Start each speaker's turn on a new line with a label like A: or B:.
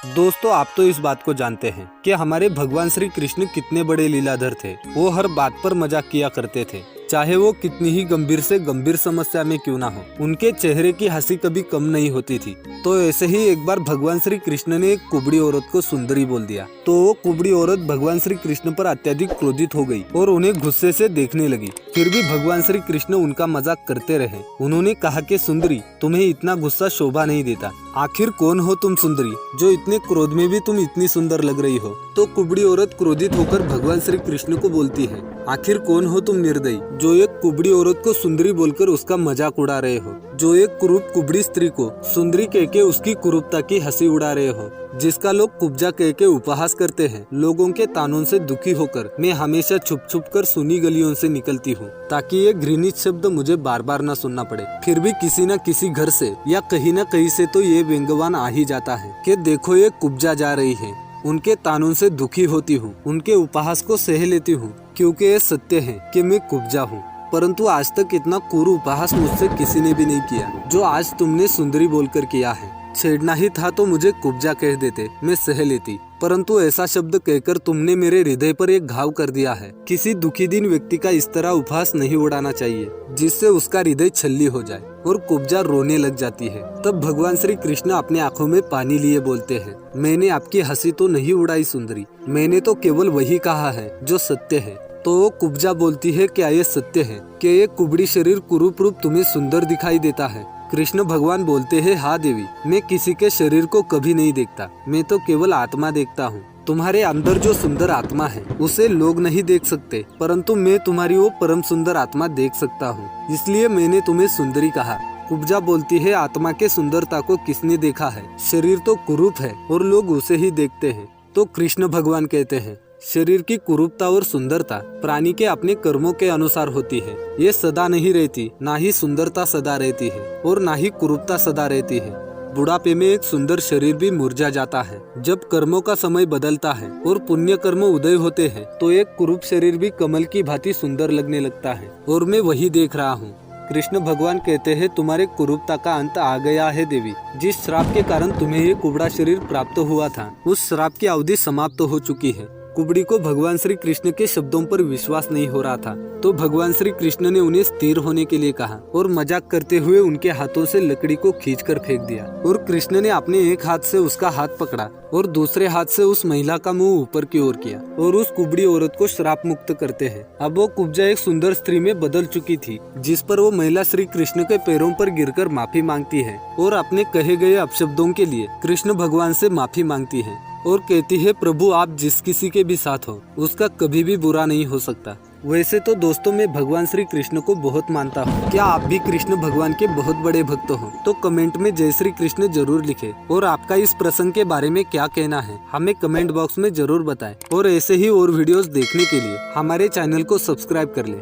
A: दोस्तों, आप तो इस बात को जानते हैं कि हमारे भगवान श्री कृष्ण कितने बड़े लीलाधर थे। वो हर बात पर मजाक किया करते थे, चाहे वो कितनी ही गंभीर से गंभीर समस्या में क्यों ना हो। उनके चेहरे की हंसी कभी कम नहीं होती थी। तो ऐसे ही एक बार भगवान श्री कृष्ण ने एक कुबड़ी औरत को सुंदरी बोल दिया, तो वो कुबड़ी औरत भगवान श्री कृष्ण पर अत्यधिक क्रोधित हो गई और उन्हें गुस्से से देखने लगी। फिर भी भगवान श्री कृष्ण उनका मजाक करते रहे। उन्होंने कहा कि सुंदरी, तुम्हें इतना गुस्सा शोभा नहीं देता। आखिर कौन हो तुम सुंदरी, जो इतने क्रोध में भी तुम इतनी सुंदर लग रही हो। तो कुबड़ी औरत क्रोधित होकर भगवान श्री कृष्ण को बोलती है, आखिर कौन हो तुम निर्दयी, जो एक कुबड़ी औरत को सुंदरी बोलकर उसका मजाक उड़ा रहे हो, जो एक कुरूप कुबड़ी स्त्री को सुंदरी कह के उसकी कुरूपता की हंसी उड़ा रहे हो, जिसका लोग कुब्जा कह के उपहास करते हैं। लोगों के तानों से दुखी होकर मैं हमेशा छुप छुप कर सुनी गलियों से निकलती हूँ, ताकि ये घृणित शब्द मुझे बार बार न सुनना पड़े। फिर भी किसी न किसी घर से या कहीं न कहीं से तो ये व्यंग्यवान आ ही जाता है कि देखो ये कुब्जा जा रही है। उनके तानों से दुखी होती हूँ, उनके उपहास को सह लेती हूँ, क्योंकि ये सत्य है कि मैं कुब्जा हूँ। परंतु आज तक इतना क्रूर उपहास मुझसे किसी ने भी नहीं किया जो आज तुमने सुंदरी बोलकर किया है। छेड़ना ही था तो मुझे कुब्जा कह देते, मैं सह लेती, परंतु ऐसा शब्द कहकर तुमने मेरे हृदय पर एक घाव कर दिया है। किसी दुखी दिन व्यक्ति का इस तरह उपहास नहीं उड़ाना चाहिए, जिससे उसका हृदय छल्ली हो जाए और कुब्जा रोने लग जाती है। तब भगवान श्री कृष्ण अपने आंखों में पानी लिए बोलते हैं, मैंने आपकी हंसी तो नहीं उड़ाई सुंदरी, मैंने तो केवल वही कहा है जो सत्य है। तो वो कुब्जा बोलती है, क्या ये सत्य है कि ये कुबड़ी शरीर कुरूप रूप तुम्हें सुंदर दिखाई देता है। कृष्ण भगवान बोलते हैं, हाँ देवी, मैं किसी के शरीर को कभी नहीं देखता, मैं तो केवल आत्मा देखता हूँ। तुम्हारे अंदर जो सुंदर आत्मा है उसे लोग नहीं देख सकते, परंतु मैं तुम्हारी वो परम सुंदर आत्मा देख सकता हूँ, इसलिए मैंने तुम्हें सुंदरी कहा। कुब्जा बोलती है, आत्मा के सुंदरता को किसने देखा है, शरीर तो कुरूप है और लोग उसे ही देखते हैं। तो कृष्ण भगवान कहते हैं, शरीर की कुरूपता और सुंदरता प्राणी के अपने कर्मों के अनुसार होती है। ये सदा नहीं रहती, ना ही सुंदरता सदा रहती है और ना ही कुरूपता सदा रहती है। बुढ़ापे में एक सुंदर शरीर भी मुरझा जाता है। जब कर्मों का समय बदलता है और पुण्य कर्म उदय होते हैं, तो एक कुरूप शरीर भी कमल की भांति सुंदर लगने लगता है, और मैं वही देख रहा हूँ। कृष्ण भगवान कहते हैं, तुम्हारे कुरूपता का अंत आ गया है देवी। जिस श्राप के कारण तुम्हें ये कुबड़ा शरीर प्राप्त हुआ था, उस श्राप की अवधि समाप्त हो चुकी है। कुबड़ी को भगवान श्री कृष्ण के शब्दों पर विश्वास नहीं हो रहा था, तो भगवान श्री कृष्ण ने उन्हें स्थिर होने के लिए कहा और मजाक करते हुए उनके हाथों से लकड़ी को खींचकर फेंक दिया। और कृष्ण ने अपने एक हाथ से उसका हाथ पकड़ा और दूसरे हाथ से उस महिला का मुंह ऊपर की ओर किया और उस कुबड़ी औरत को श्राप मुक्त करते हैं। अब वो कुब्जा एक सुंदर स्त्री में बदल चुकी थी, जिस पर वो महिला श्री कृष्ण के पैरों पर गिरकर माफी मांगती है और अपने कहे गए अपशब्दों के लिए कृष्ण भगवान से माफी मांगती है और कहती है, प्रभु आप जिस किसी के भी साथ हो उसका कभी भी बुरा नहीं हो सकता। वैसे तो दोस्तों, मैं भगवान श्री कृष्ण को बहुत मानता हूँ। क्या आप भी कृष्ण भगवान के बहुत बड़े भक्त हो? तो कमेंट में जय श्री कृष्ण जरूर लिखें और आपका इस प्रसंग के बारे में क्या कहना है हमें कमेंट बॉक्स में जरूर बताएं। और ऐसे ही और वीडियोस देखने के लिए हमारे चैनल को सब्सक्राइब कर लें।